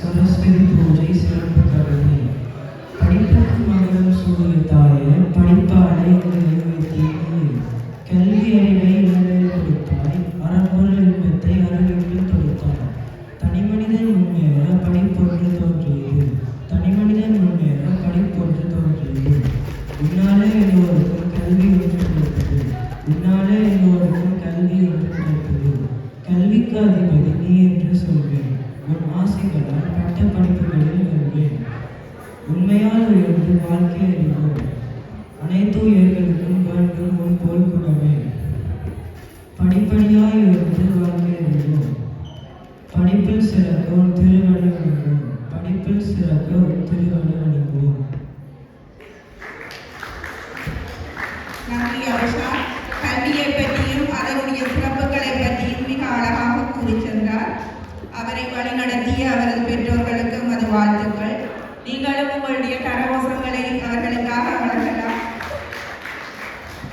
சரஸ்வதி பூஜை சிறப்பு கருணை படிப்புக்கு மங்களம் சூரிய தாய படிப்பாளை கல்வி அறிவை இளமையில் கொடுத்தாய் அறம்பொருள் இன்பத்தை அறிவிப்பில் தொடுத்தாய் தனிமனிதன் முன்னேற படிப்பொன்று தோன்றியது தனிமனிதன் முன்னேற படிப்பொன்று தோன்றியது உன்னாலே எல்லோருக்கும் கல்வி ஒன்று கிடைத்தது உன்னாலே எல்லோருக்கும் கல்வி ஒன்று கிடைத்தது கல்விக்கு அதிபதி நீ என்று சொல்வேன் உன் ஆசைகளால் பட்ட படிப்புகளில் வருவேன் உண்மையால் உயர்ந்து வாழ்க்கை அறிவோம் அனைத்து உயர்களுக்கும் வேண்டும் உன் போல் குணமே படிப்படியாய் உயர்ந்து வாழ்க்கை அறிவோம் படிப்பில் சிறக்க உன் திருவடி வணங்குவோம் படிப்பில் சிறக்க உன் திருவடி வணங்குவோம். நன்றி அபிஷா. கல்வியை பற்றியும் அதனுடைய சிறப்புகளை பற்றியும் மிக அழகாக கூறி சென்றார். அவரை வழிநடத்திய அவரது பெற்றோர்களுக்கும் அது வாழ்த்துக்கள். நீங்களும் உங்களுடைய கரகோஷங்களை அவர்களுக்காக வழங்கலாம்.